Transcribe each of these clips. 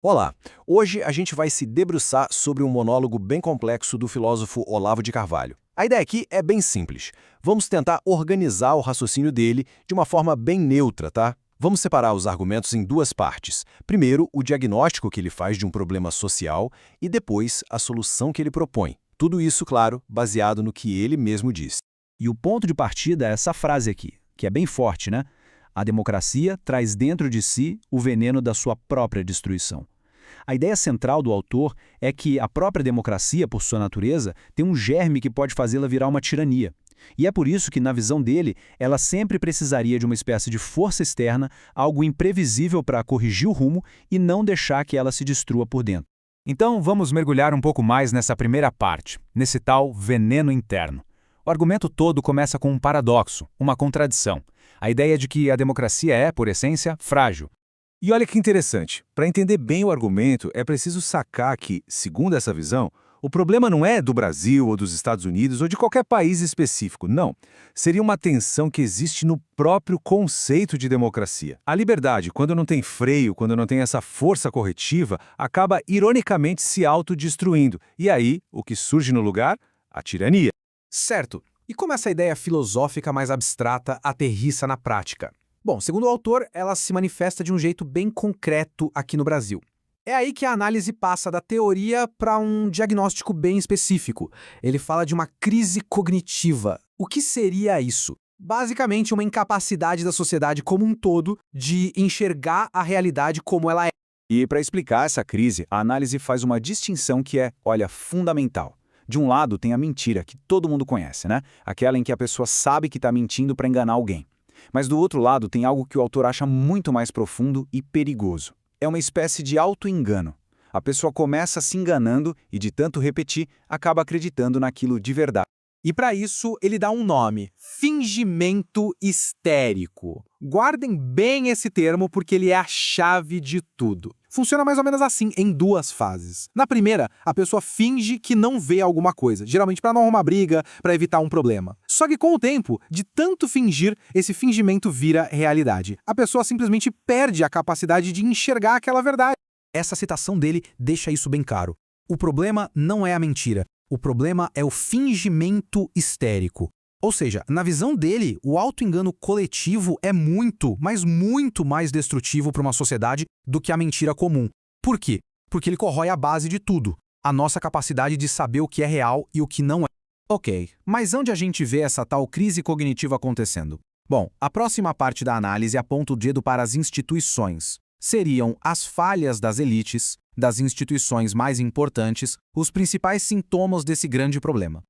Olá! Hoje a gente vai se debruçar sobre um monólogo bem complexo do filósofo Olavo de Carvalho. A ideia aqui é bem simples. Vamos tentar organizar o raciocínio dele de uma forma bem neutra, tá? Vamos separar os argumentos em duas partes. Primeiro, o diagnóstico que ele faz de um problema social e depois a solução que ele propõe. Tudo isso, claro, baseado no que ele mesmo diz. E o ponto de partida é essa frase aqui, que é bem forte, né? A democracia traz dentro de si o veneno da sua própria destruição. A ideia central do autor é que a própria democracia, por sua natureza, tem um germe que pode fazê-la virar uma tirania. E é por isso que, na visão dele, ela sempre precisaria de uma espécie de força externa, algo imprevisível para corrigir o rumo e não deixar que ela se destrua por dentro. Então, vamos mergulhar um pouco mais nessa primeira parte, nesse tal veneno interno. O argumento todo começa com um paradoxo, uma contradição. A ideia de que a democracia é, por essência, frágil. E olha que interessante, para entender bem o argumento é preciso sacar que, segundo essa visão, o problema não é do Brasil ou dos Estados Unidos ou de qualquer país específico, não. Seria uma tensão que existe no próprio conceito de democracia. A liberdade, quando não tem freio, quando não tem essa força corretiva, acaba ironicamente se autodestruindo. E aí, o que surge no lugar? A tirania. Certo. E como essa ideia filosófica mais abstrata aterrissa na prática? Bom, segundo o autor, ela se manifesta de um jeito bem concreto aqui no Brasil. É aí que a análise passa da teoria para um diagnóstico bem específico. Ele fala de uma crise cognitiva. O que seria isso? Basicamente, uma incapacidade da sociedade como um todo de enxergar a realidade como ela é. E para explicar essa crise, a análise faz uma distinção que é, olha, fundamental. De um lado tem a mentira, que todo mundo conhece, né? Aquela em que a pessoa sabe que está mentindo para enganar alguém. Mas do outro lado tem algo que o autor acha muito mais profundo e perigoso. É uma espécie de auto-engano. A pessoa começa se enganando e, de tanto repetir, acaba acreditando naquilo de verdade. E para isso, ele dá um nome: fingimento histérico. Guardem bem esse termo porque ele é a chave de tudo. Funciona mais ou menos assim, em duas fases. Na primeira, a pessoa finge que não vê alguma coisa, geralmente para não arrumar briga, para evitar um problema. Só que com o tempo, de tanto fingir, esse fingimento vira realidade. A pessoa simplesmente perde a capacidade de enxergar aquela verdade. Essa citação dele deixa isso bem claro. O problema não é a mentira. O problema é o fingimento histérico. Ou seja, na visão dele, o auto-engano coletivo é muito, mas muito mais destrutivo para uma sociedade do que a mentira comum. Por quê? Porque ele corrói a base de tudo, a nossa capacidade de saber o que é real e o que não é. Ok, mas onde a gente vê essa tal crise cognitiva acontecendo? Bom, a próxima parte da análise aponta o dedo para as instituições. Seriam as falhas das elites, das instituições mais importantes, os principais sintomas desse grande problema.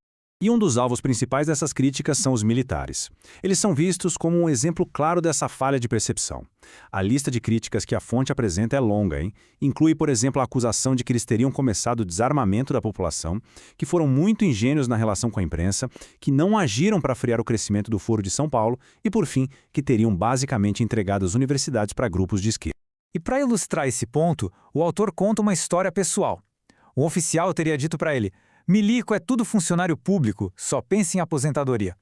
E um dos alvos principais dessas críticas são os militares. Eles são vistos como um exemplo claro dessa falha de percepção. A lista de críticas que a fonte apresenta é longa, hein? Inclui, por exemplo, a acusação de que eles teriam começado o desarmamento da população, que foram muito ingênuos na relação com a imprensa, que não agiram para frear o crescimento do Foro de São Paulo e, por fim, que teriam basicamente entregado as universidades para grupos de esquerda. E para ilustrar esse ponto, o autor conta uma história pessoal. Um oficial teria dito para ele: "Milico é tudo funcionário público, só pensa em aposentadoria."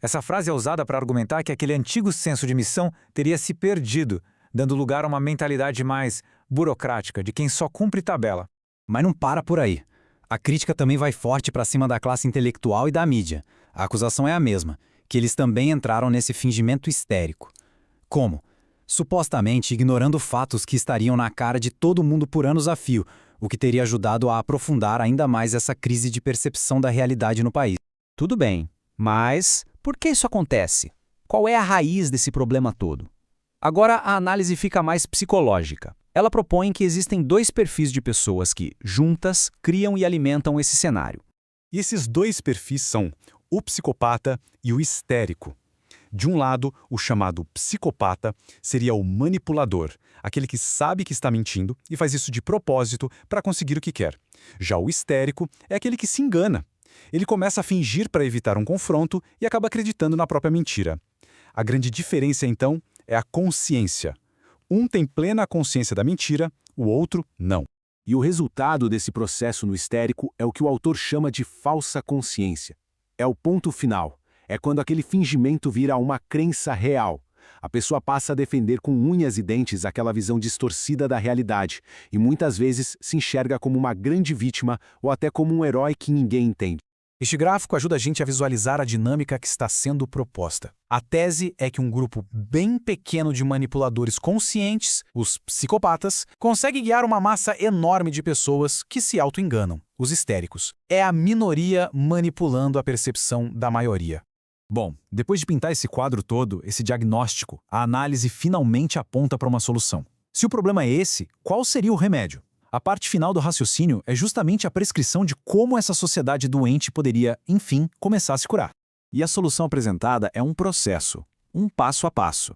Essa frase é usada para argumentar que aquele antigo senso de missão teria se perdido, dando lugar a uma mentalidade mais burocrática, de quem só cumpre tabela. Mas não para por aí. A crítica também vai forte para cima da classe intelectual e da mídia. A acusação é a mesma, que eles também entraram nesse fingimento histérico. Como? Supostamente ignorando fatos que estariam na cara de todo mundo por anos a fio, o que teria ajudado a aprofundar ainda mais essa crise de percepção da realidade no país. Tudo bem, mas por que isso acontece? Qual é a raiz desse problema todo? Agora a análise fica mais psicológica. Ela propõe que existem dois perfis de pessoas que, juntas, criam e alimentam esse cenário. E esses dois perfis são o psicopata e o histérico. De um lado, o chamado psicopata seria o manipulador, aquele que sabe que está mentindo e faz isso de propósito para conseguir o que quer. Já o histérico é aquele que se engana. Ele começa a fingir para evitar um confronto e acaba acreditando na própria mentira. A grande diferença, então, é a consciência. Um tem plena consciência da mentira, o outro não. E o resultado desse processo no histérico é o que o autor chama de falsa consciência. É o ponto final. É quando aquele fingimento vira uma crença real. A pessoa passa a defender com unhas e dentes aquela visão distorcida da realidade e muitas vezes se enxerga como uma grande vítima ou até como um herói que ninguém entende. Este gráfico ajuda a gente a visualizar a dinâmica que está sendo proposta. A tese é que um grupo bem pequeno de manipuladores conscientes, os psicopatas, consegue guiar uma massa enorme de pessoas que se auto-enganam, os histéricos. É a minoria manipulando a percepção da maioria. Bom, depois de pintar esse quadro todo, esse diagnóstico, a análise finalmente aponta para uma solução. Se o problema é esse, qual seria o remédio? A parte final do raciocínio é justamente a prescrição de como essa sociedade doente poderia, enfim, começar a se curar. E a solução apresentada é um processo, um passo a passo.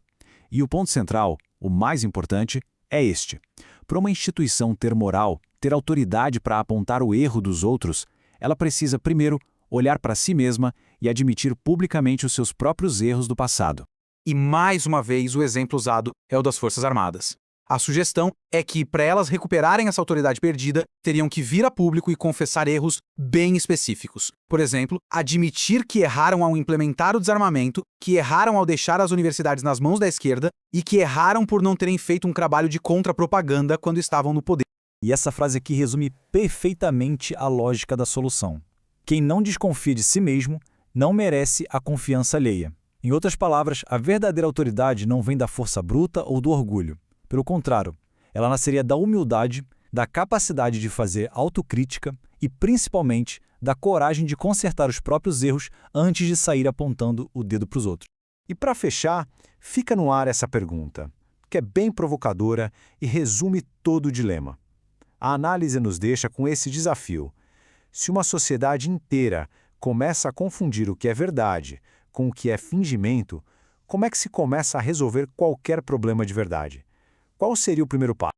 E o ponto central, o mais importante, é este. Para uma instituição ter moral, ter autoridade para apontar o erro dos outros, ela precisa, primeiro, olhar para si mesma e admitir publicamente os seus próprios erros do passado. E mais uma vez o exemplo usado é o das Forças Armadas. A sugestão é que, para elas recuperarem essa autoridade perdida, teriam que vir a público e confessar erros bem específicos. Por exemplo, admitir que erraram ao implementar o desarmamento, que erraram ao deixar as universidades nas mãos da esquerda e que erraram por não terem feito um trabalho de contra-propaganda quando estavam no poder. E essa frase aqui resume perfeitamente a lógica da solução. Quem não desconfia de si mesmo não merece a confiança alheia. Em outras palavras, a verdadeira autoridade não vem da força bruta ou do orgulho. Pelo contrário, ela nasceria da humildade, da capacidade de fazer autocrítica e, principalmente, da coragem de consertar os próprios erros antes de sair apontando o dedo para os outros. E para fechar, fica no ar essa pergunta, que é bem provocadora e resume todo o dilema. A análise nos deixa com esse desafio. Se uma sociedade inteira começa a confundir o que é verdade com o que é fingimento, como é que se começa a resolver qualquer problema de verdade? Qual seria o primeiro passo?